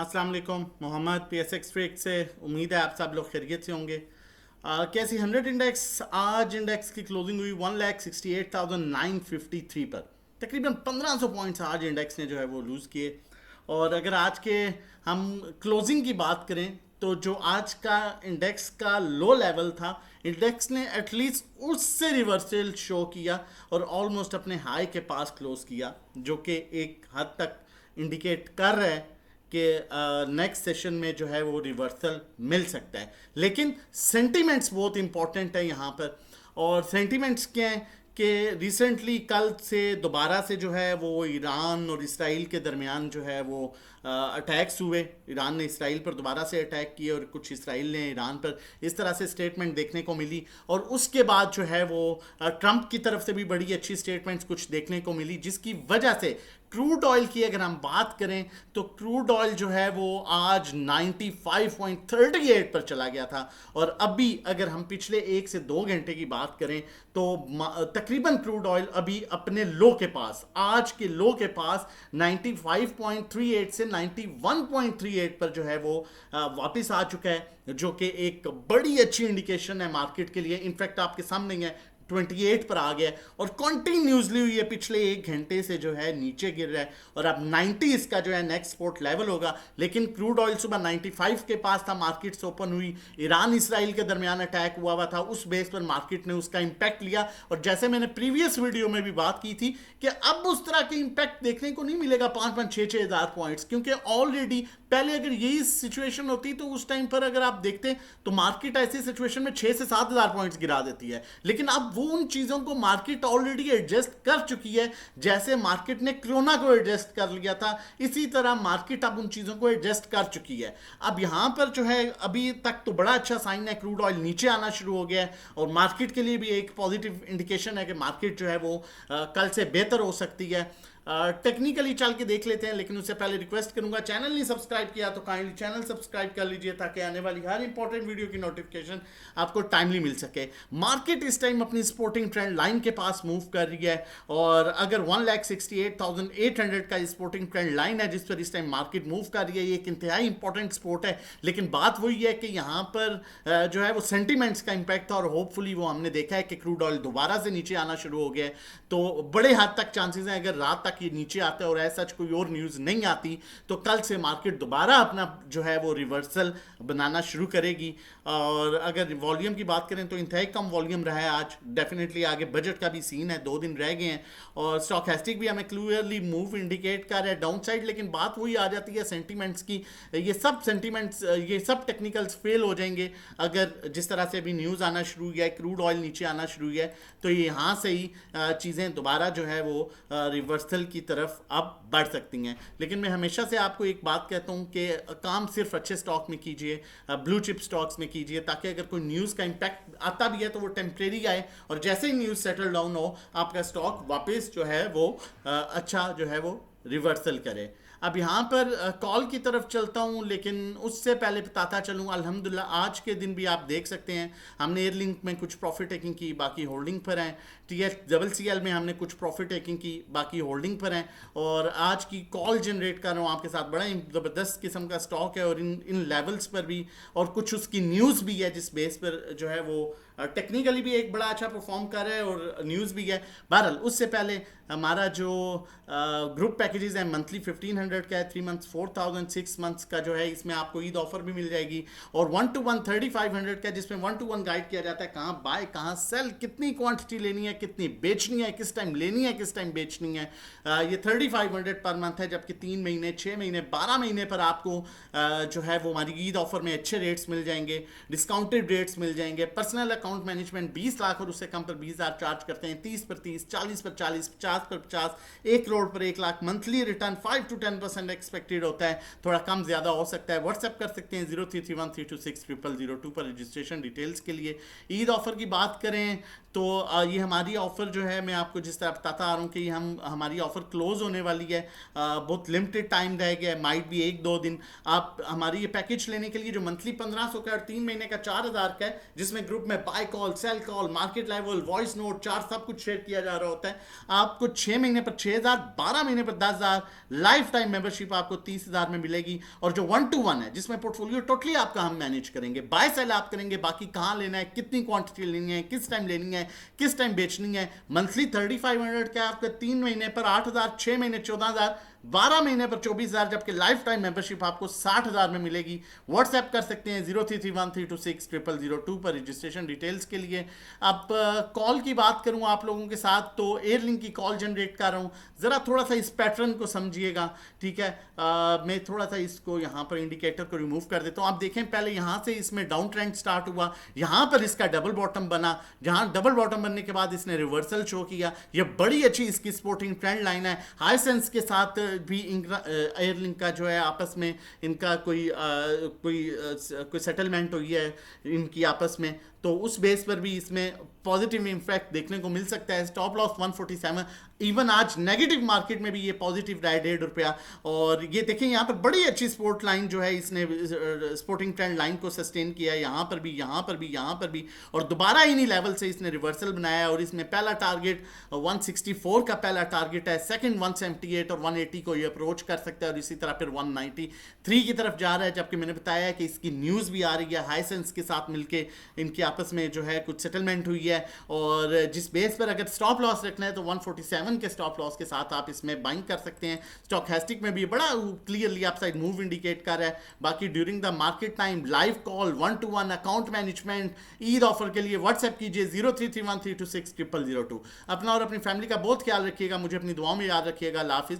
अस्सलाम वालेकुम। Mohammad PSX trade से। उम्मीद है आप सब लोग खैरियत से होंगे। कैसी 100 इंडेक्स, आज इंडेक्स की क्लोजिंग हुई 1,68,953 पर। तकरीबन 1500 पॉइंट्स आज इंडेक्स ने जो है वो लूज़ किए। और अगर आज के हम क्लोजिंग की बात करें तो जो आज का इंडेक्स का लो लेवल था, इंडेक्स ने एटलीस्ट उससे रिवर्सल शो किया और ऑलमोस्ट अपने हाई के पास क्लोज किया, जो कि एक हद तक इंडिकेट कर रहा है कि नेक्स्ट सेशन में जो है वो रिवर्सल मिल सकता है। लेकिन सेंटिमेंट्स बहुत इंपॉर्टेंट है यहाँ पर। और सेंटिमेंट्स क्या हैं कि रिसेंटली कल से दोबारा से जो है वो ईरान और इसराइल के दरमियान जो है वो अटैक्स हुए। ईरान ने इसराइल पर दोबारा से अटैक किए और कुछ इसराइल ने ईरान पर, इस तरह से स्टेटमेंट देखने को मिली। और उसके बाद जो है वो ट्रंप की तरफ से भी बड़ी अच्छी स्टेटमेंट्स कुछ देखने को मिली, जिसकी वजह से क्रूड ऑयल की अगर हम बात करें तो क्रूड ऑयल जो है वो आज 95.38 पर चला गया था। और अभी अगर हम पिछले 1 से 2 घंटे की बात करें तो तकरीबन क्रूड ऑयल अभी अपने लो के पास, आज के लो के पास 95.38 से 91.38 पर जो है वो वापस आ चुका है, जो कि एक बड़ी अच्छी इंडिकेशन है मार्केट के लिए। इनफैक्ट आपके सामने है 28 पर आ गया और कॉन्टिन्यूसली हुई है, पिछले 1 घंटे से जो है नीचे गिर रहा है। और अब 90 इसका जो है नेक्स्ट सपोर्ट लेवल होगा। लेकिन क्रूड ऑयल सुबह 95 के पास था, मार्केट्स ओपन हुई, ईरान इसराइल के दरमियान अटैक हुआ था, उस बेस पर मार्केट ने उसका इंपैक्ट लिया। और जैसे मैंने प्रीवियस वीडियो में भी बात की थी कि अब उस तरह के इंपैक्ट देखने को नहीं मिलेगा 5-5, 6-6 हज़ार पॉइंट्स, क्योंकि ऑलरेडी पहले अगर यही सिचुएशन होती तो उस टाइम पर अगर आप देखते तो मार्केट ऐसी सिचुएशन में 6 से 7 हज़ार पॉइंट्स गिरा देती है। लेकिन अब वो उन चीज़ों को मार्केट ऑलरेडी एडजस्ट कर चुकी है। जैसे मार्केट ने कोरोना को एडजस्ट कर लिया था, इसी तरह मार्केट अब उन चीज़ों को एडजस्ट कर चुकी है। अब यहाँ पर जो है अभी तक तो बड़ा अच्छा साइन है, क्रूड ऑयल नीचे आना शुरू हो गया है और मार्केट के लिए भी एक पॉजिटिव इंडिकेशन है कि मार्केट जो है वो कल से बेहतर हो सकती है। टेक्निकली चल के देख लेते हैं, लेकिन उससे पहले रिक्वेस्ट करूंगा, चैनल नहीं सब्सक्राइब किया तो काइंडली चैनल सब्सक्राइब कर लीजिए ताकि आने वाली हर इंपॉर्टेंट वीडियो की नोटिफिकेशन आपको टाइमली मिल सके। मार्केट इस टाइम अपनी सपोर्टिंग ट्रेंड लाइन के पास मूव कर रही है और अगर 1,68,800 का सपोर्टिंग ट्रेंड लाइन है जिस पर इस टाइम मार्केट मूव कर रही है, ये एक इंतहाई इंपॉर्टेंट सपोर्ट है। लेकिन बात वही है कि यहाँ पर जो है वो सेंटिमेंट्स का इंपैक्ट था और होपफुली वो हमने देखा है कि क्रूड ऑयल दोबारा से नीचे आना शुरू हो गया है। तो बड़े हद तक चांसेस हैं अगर रात तक ये नीचे आता है और ऐसा कोई और न्यूज़ नहीं आती तो कल से मार्केट दोबारा अपना जो है वो रिवर्सल बनाना शुरू करेगी। और अगर वॉल्यूम की बात करें तो इंतहाई कम वॉल्यूम रहा है आज। डेफिनेटली आगे बजट का भी सीन है, 2 दिन रह गए हैं और स्टॉकेस्टिक भी हमें क्लियरली मूव इंडिकेट कर रहा है डाउन साइड। लेकिन बात वही आ जाती है सेंटीमेंट्स की, ये सब सेंटीमेंट्स, ये सब टेक्निकल्स फेल हो जाएंगे अगर जिस तरह से अभी न्यूज़ आना शुरू हुआ है, क्रूड ऑयल नीचे आना शुरू हुआ है, तो यहाँ से ही चीज़ें दोबारा जो है वो रिवर्सल की तरफ अब बढ़ सकती हैं। लेकिन मैं हमेशा से आपको एक बात कहता हूँ कि काम सिर्फ अच्छे स्टॉक में कीजिए, ब्लू चिप स्टॉक्स में कीजिए, ताकि अगर कोई न्यूज़ का इंपैक्ट आता भी है तो वो टेम्परेरी आए और जैसे ही न्यूज़ सेटल डाउन हो आपका स्टॉक वापस जो है वो अच्छा जो है वो रिवर्सल करे। अब यहाँ पर कॉल की तरफ चलता हूँ, लेकिन उससे पहले बताता चलूँ अल्हम्दुलिल्लाह आज के दिन भी आप देख सकते हैं हमने एयरलिंक में कुछ प्रॉफिट टेकिंग की, बाकी होल्डिंग पर हैं। TSCL में हमने कुछ प्रॉफिट टेकिंग की, बाकी होल्डिंग पर हैं। और आज की कॉल जनरेट कर रहा हूँ आपके साथ, बड़ा ज़बरदस्त किस्म का स्टॉक है और इन लेवल्स पर भी और कुछ उसकी न्यूज़ भी है जिस बेस पर जो है वो टेक्निकली भी एक बड़ा अच्छा परफॉर्म कर रहा है और न्यूज़ भी है। बहरहाल उससे पहले हमारा जो ग्रुप पैकेजेस है मंथली 1500 का है, 3 मंथ्स 4000, 6 मंथ्स का जो है इसमें आपको ईद ऑफर भी मिल जाएगी। और 1-to-1 3500 का जिसमें 1-to-1 गाइड किया जाता है कहाँ बाय कहाँ सेल, कितनी क्वांटिटी लेनी है, कितनी बेचनी है, किस टाइम लेनी है, किस टाइम बेचनी है। ये 3500 पर मंथ है, जबकि 3 महीने 6 महीने 12 महीने पर आपको जो है वो हमारी ईद ऑफर में अच्छे रेट्स मिल जाएंगे, डिस्काउंटेड रेट्स मिल जाएंगे। पर्सनल अकाउंट मैनेजमेंट 20 लाख और उससे कम पर 20,000 चार्ज करते हैं, 30 पर 30, 40 पर 40, 50 पर 50, 1 करोड़ पर 1 लाख। मंथली रिटर्न 5-10% एक्सपेक्टेड होता है, थोड़ा कम ज़्यादा हो सकता है। व्हाट्सएप कर सकते हैं 0331326002 पर रजिस्ट्रेशन डिटेल्स के लिए। ईद ऑफर की बात करें तो ये हमारी ऑफ़र जो है मैं आपको जिस तरह बताता आ रहा हूँ कि हमारी ऑफ़र क्लोज़ होने वाली है, बहुत लिमिटेड टाइम रह गया है, माइट भी 1-2 दिन। आप हमारी ये पैकेज लेने के लिए जो मंथली 1500 का और 3 महीने का 4000 का है, जिसमें ग्रुप में buy buy call, sell call, market level, voice note, chart, सब कुछ शेयर किया जा रहा होता है। आपको 6 महीने पर 6,000, 12 महीने पर 10,000, लाइफ टाइम मेंबरशिप आपको 30,000 में मिलेगी। और जो 1-to-1 है जिसमें पोर्टफोलियो टोटली आपका हम मैनेज करेंगे, बाय सेल आप करेंगे, बाकी कहाँ लेना है, कितनी क्वांटिटी लेनी है, किस टाइम लेनी है, किस टाइम बेचनी है। मंथली 3500 का आपका 3 महीने पर 8,000, 6 महीने 14,000, 12 महीने पर 24,000, जबकि लाइफ टाइम मेंबरशिप आपको 60,000 में मिलेगी। व्हाट्सएप कर सकते हैं 0331326002 पर रजिस्ट्रेशन डिटेल्स के लिए। अब कॉल की बात करूं आप लोगों के साथ, तो एयरलिंक की कॉल जनरेट कर रहा हूं, ज़रा थोड़ा सा इस पैटर्न को समझिएगा, ठीक है। मैं थोड़ा सा इसको यहाँ पर इंडिकेटर को रिमूव कर देता हूँ। आप देखें पहले यहाँ से इसमें डाउन ट्रेंड स्टार्ट हुआ, यहाँ पर इसका डबल बॉटम बना, जहाँ डबल बॉटम बनने के बाद इसने रिवर्सल शो किया। ये बड़ी अच्छी इसकी सपोर्टिंग ट्रेंड लाइन है। हाईसेंस के साथ भी एयरलिंक का जो है आपस में इनका कोई सेटलमेंट हुई है इनकी आपस में, तो उस बेस पर भी इसमें पॉजिटिव इम्पैक्ट देखने को मिल सकता है। स्टॉप लॉस 147, इवन आज नेगेटिव मार्केट में भी ये पॉजिटिव रहा है ₹1.5। और ये देखें यहाँ पर बड़ी अच्छी सपोर्ट लाइन जो है इसने सपोर्टिंग ट्रेंड लाइन को सस्टेन किया है, यहाँ पर भी, यहाँ पर भी, यहाँ पर भी, और दोबारा इन्हीं लेवल से इसने रिवर्सल बनाया। और इसमें पहला टारगेट 164 का पहला टारगेट है, सेकंड 178 और 180 को ये अप्रोच कर सकता है, और इसी तरह फिर 193 की तरफ जा रहा है। जबकि मैंने बताया है कि इसकी न्यूज़ भी आ रही है, हाईसेंस के साथ मिलके इनकी आपस में जो है कुछ सेटलमेंट हुई है। और जिस बेस पर अगर स्टॉप लॉस रखना है तो 147 के स्टॉप लॉस के साथ आप इसमें बाइंग कर सकते हैं। स्टॉकैस्टिक में भी बड़ा क्लियरली अपसाइड मूव इंडिकेट कर रहा है। बाकी during the market time live call, 1-to-1 account management, Eid offer के लिए व्हाट्सएप कीजिए 0331326002। अपना और अपनी फैमिली का बहुत ख्याल रखिएगा, मुझे अपनी दुआओं में याद रखिएगा। अल्लाह हाफिज़।